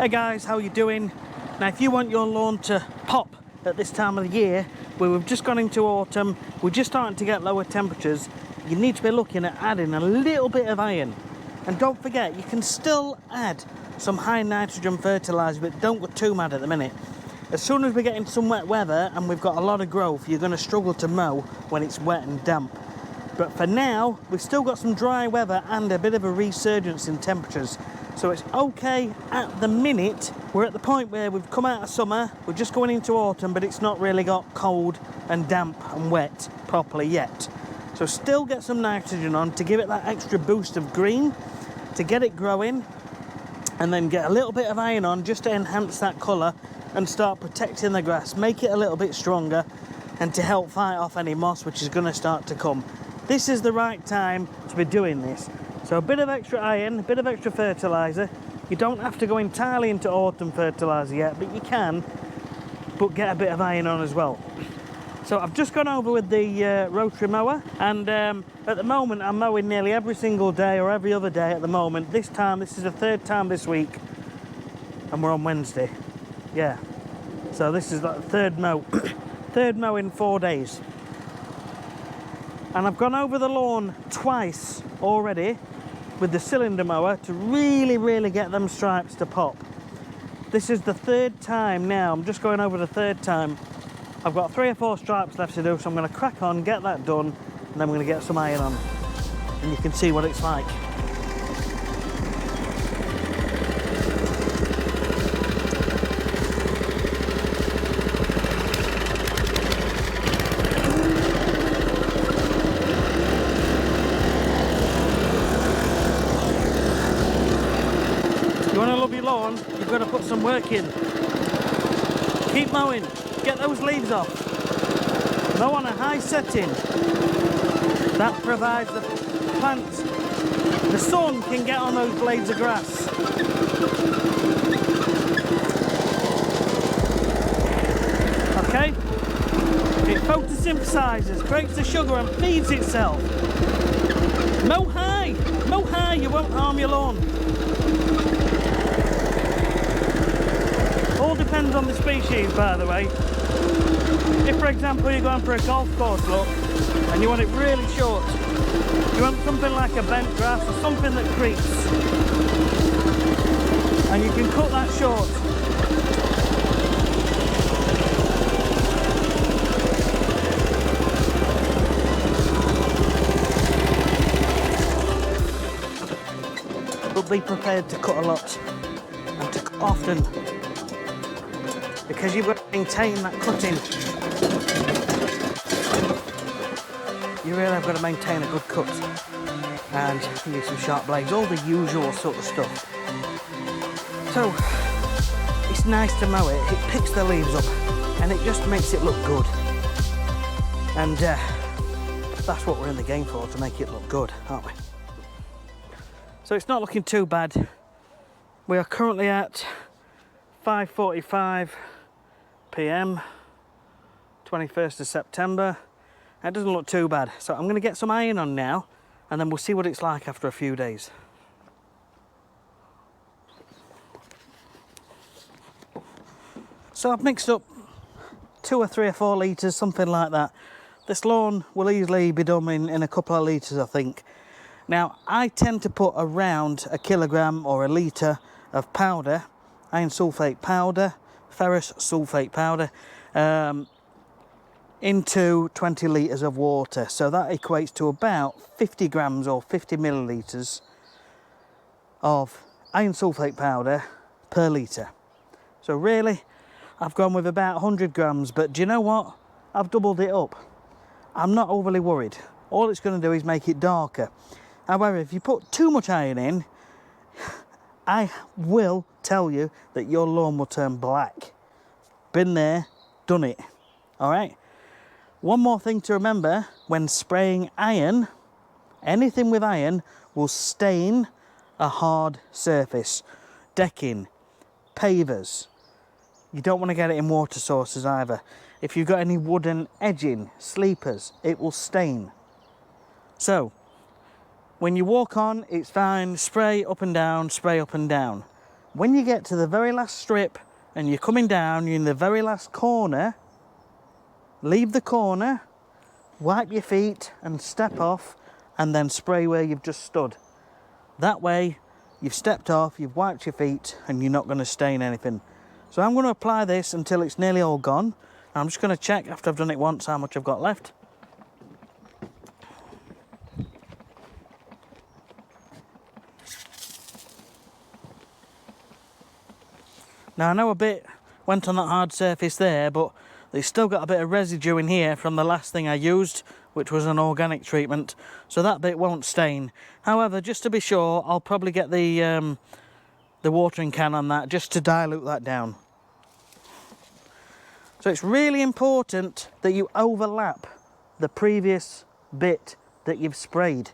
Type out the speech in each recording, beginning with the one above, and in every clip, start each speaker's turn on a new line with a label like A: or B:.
A: Hey guys, how you doing? Now if you want your lawn to pop at this time of the year, where we've just gone into autumn, we're just starting to get lower temperatures, you need to be looking at adding a little bit of iron. And don't forget, you can still add some high nitrogen fertiliser, but don't go too mad at the minute. As soon as we get into some wet weather and we've got a lot of growth, you're going to struggle to mow when it's wet and damp. But for now, we've still got some dry weather and a bit of a resurgence in temperatures. So it's okay at the minute. We're at the point where we've come out of summer, we're just going into autumn, but it's not really got cold and damp and wet properly yet. So still get some nitrogen on to give it that extra boost of green, to get it growing, and then get a little bit of iron on just to enhance that colour and start protecting the grass, make it a little bit stronger, and to help fight off any moss which is going to start to come. This is the right time to be doing this. So a bit of extra iron, a bit of extra fertiliser. You don't have to go entirely into autumn fertiliser yet, but you can, but get a bit of iron on as well. So I've just gone over with the rotary mower, and at the moment I'm mowing nearly every single day or every other day at the moment. This is the third time this week, and we're on Wednesday. Yeah, so this is the third mow, third mow in 4 days. And I've gone over the lawn twice already with the cylinder mower to really get them stripes to pop. This is the third time now. I'm just going over the third time. I've got 3 or 4 stripes left to do, so I'm going to crack on, get that done, and then we're going to get some iron on. And you can see what it's like. If you want to love your lawn, you've got to put some work in. Keep mowing. Get those leaves off. Mow on a high setting. That provides the plants. The sun can get on those blades of grass. Okay? It photosynthesizes, creates the sugar and feeds itself. Mow high. Mow high, you won't harm your lawn. All depends on the species, by the way. If, for example, you're going for a golf course look and you want it really short, you want something like a bent grass or something that creeps, and you can cut that short. But be prepared to cut a lot and to cut often, because you've got to maintain that cutting. You really have got to maintain a good cut, and use some sharp blades, all the usual sort of stuff. So it's nice to mow it, it picks the leaves up and it just makes it look good. And that's what we're in the game for, to make it look good, aren't we? So it's not looking too bad. We are currently at 5:45 PM, 21st of September. That doesn't look too bad. So I'm going to get some iron on now, and then we'll see what it's like after a few days. So I've mixed up 2 or 3 or 4 litres, something like that. This lawn will easily be done in a couple of litres, I think. Now, I tend to put around 1 kilogram or 1 litre of powder, iron sulphate powder, ferrous sulphate powder, into 20 litres of water. So that equates to about 50 grams or 50 millilitres of iron sulphate powder per litre. So really, I've gone with about 100 grams, but do you know what? I've doubled it up. I'm not overly worried. All it's going to do is make it darker. However, if you put too much iron in, I will tell you that your lawn will turn black. Been there, done it. All right? One more thing to remember, when spraying iron, anything with iron will stain a hard surface. Decking, pavers. You don't want to get it in water sources either. If you've got any wooden edging, sleepers, it will stain. So, when you walk on, it's fine, spray up and down, spray up and down. when you get to the very last strip and you're coming down, you're in the very last corner, leave the corner, wipe your feet and step off, and then spray where you've just stood. That way you've stepped off, you've wiped your feet, and you're not going to stain anything. So I'm going to apply this until it's nearly all gone. I'm just going to check after I've done it once how much I've got left. Now I know a bit went on that hard surface there, but it's still got a bit of residue in here from the last thing I used, which was an organic treatment, so that bit won't stain. However, just to be sure, I'll probably get the watering can on that just to dilute that down. So it's really important that you overlap the previous bit that you've sprayed.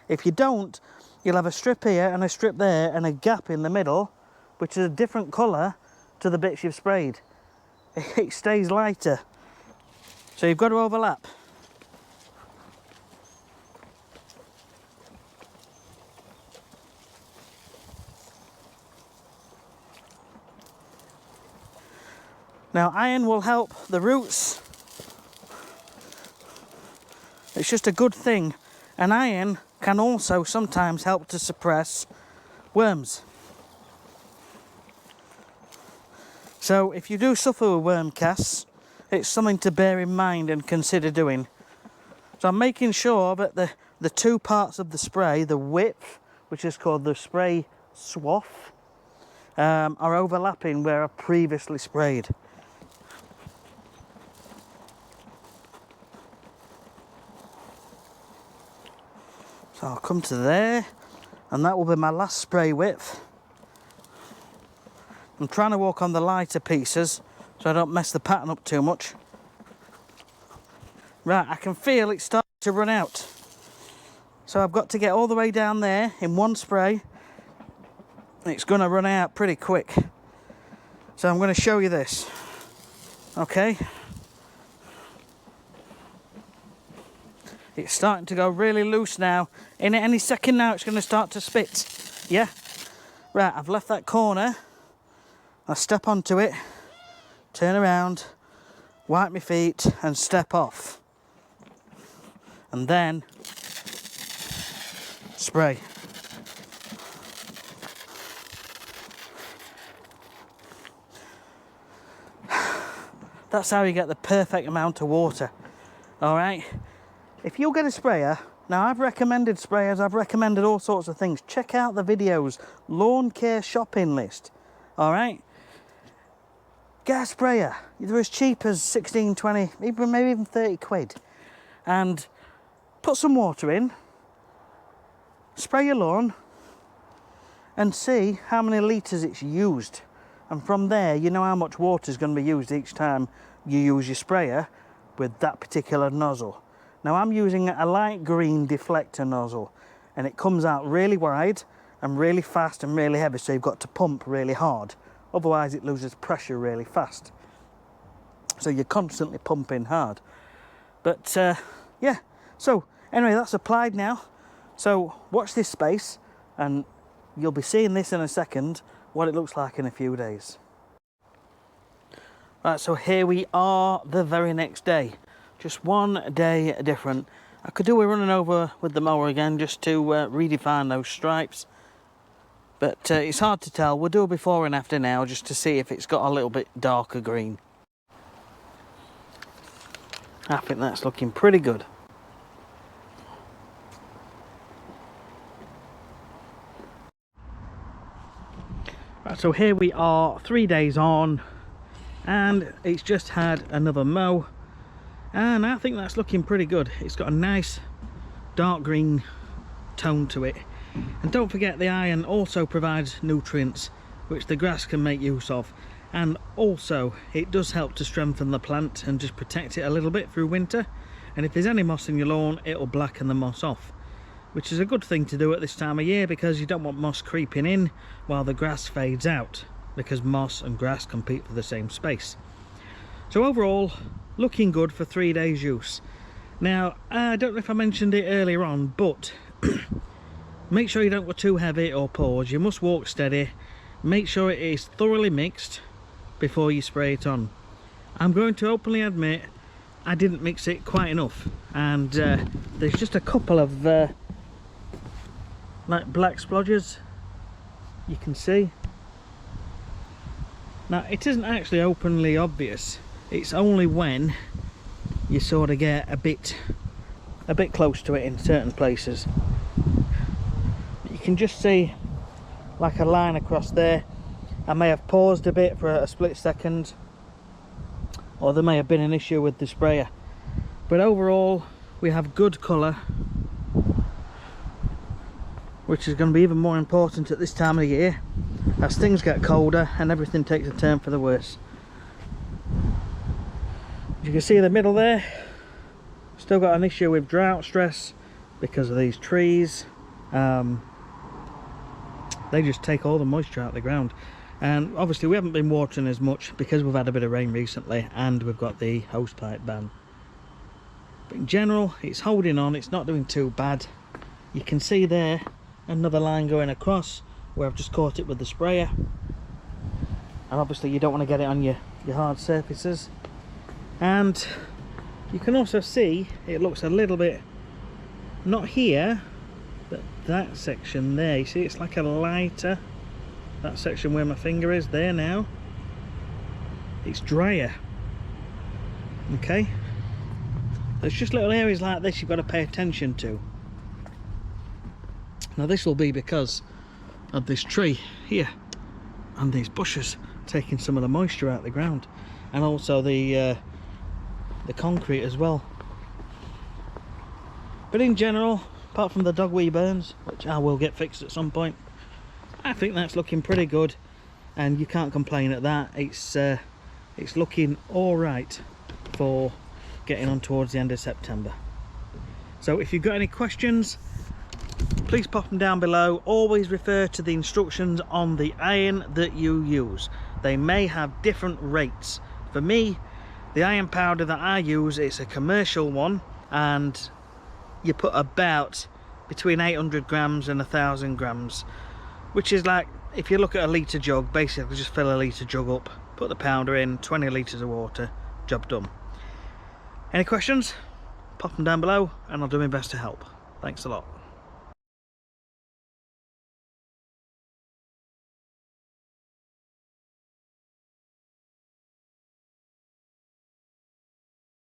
A: If you don't, you'll have a strip here and a strip there and a gap in the middle, which is a different colour to the bits you've sprayed. It stays lighter. So you've got to overlap. Now iron will help the roots. It's just a good thing. And iron can also sometimes help to suppress worms. So if you do suffer with worm casts, it's something to bear in mind and consider doing. So I'm making sure that the two parts of the spray, the width, which is called the spray swath, are overlapping where I previously sprayed. So I'll come to there, and that will be my last spray width. I'm trying to walk on the lighter pieces so I don't mess the pattern up too much. Right, I can feel it starting to run out. So I've got to get all the way down there in one spray. It's going to run out pretty quick. So I'm going to show you this. Okay. It's starting to go really loose now. In any second now it's going to start to spit. Yeah? Right, I've left that corner. I step onto it, turn around, wipe my feet and step off. And then spray. That's how you get the perfect amount of water. Alright? If you'll get a sprayer, now I've recommended sprayers, I've recommended all sorts of things. Check out the videos, lawn care shopping list. Alright? Get a sprayer. They're as cheap as 16, 20, maybe even 30 quid. And put some water in, spray your lawn, and see how many litres it's used. And from there, you know how much water is going to be used each time you use your sprayer with that particular nozzle. Now I'm using a light green deflector nozzle, and it comes out really wide and really fast and really heavy, so you've got to pump really hard. Otherwise it loses pressure really fast. So you're constantly pumping hard. But yeah, so anyway, that's applied now. So watch this space and you'll be seeing this in a second, what it looks like in a few days. Right, so here we are the very next day. Just one day different. I could do with running over with the mower again just to redefine those stripes. But it's hard to tell. We'll do a before and after now just to see if it's got a little bit darker green. I think that's looking pretty good. Right, so here we are 3 days on and it's just had another mow, and I think that's looking pretty good. It's got a nice dark green tone to it. And don't forget, the iron also provides nutrients which the grass can make use of, and also it does help to strengthen the plant and just protect it a little bit through winter. And if there's any moss in your lawn, it'll blacken the moss off, which is a good thing to do at this time of year because you don't want moss creeping in while the grass fades out, because moss and grass compete for the same space. So overall, looking good for 3 days use. Now I don't know if I mentioned it earlier on, but make sure you don't go too heavy or pause. You must walk steady make sure it is thoroughly mixed before you spray it on. I'm going to openly admit I didn't mix it quite enough, and there's just a couple of like black splodges you can see. Now it isn't actually openly obvious, it's only when you sort of get a bit close to it in certain places. You can just see like a line across there. I may have paused a bit for a split second, or there may have been an issue with the sprayer, but overall we have good colour, which is going to be even more important at this time of the year as things get colder and everything takes a turn for the worse. As you can see in the middle there, still got an issue with drought stress because of these trees. They just take all the moisture out of the ground, and obviously we haven't been watering as much because we've had a bit of rain recently and we've got the hosepipe ban. But in general it's holding on, it's not doing too bad. You can see there another line going across where I've just caught it with the sprayer, and obviously you don't want to get it on your hard surfaces. And you can also see it looks a little bit, not here, but that section there, you see it's like a lighter, that section where my finger is there now, it's drier. Okay, there's just little areas like this you've got to pay attention to. Now this will be because of this tree here and these bushes taking some of the moisture out of the ground, and also the concrete as well. But in general, apart from the dog wee burns, which I will get fixed at some point, I think that's looking pretty good, and you can't complain at that. It's looking all right for getting on towards the end of September. So if you've got any questions, please pop them down below. Always refer to the instructions on the iron that you use. They may have different rates. For me, the iron powder that I use, it's a commercial one, and you put about between 800 grams and 1,000 grams, which is like, if you look at a litre jug, basically just fill a litre jug up, put the powder in, 20 litres of water, job done. Any questions? Pop them down below and I'll do my best to help. Thanks a lot.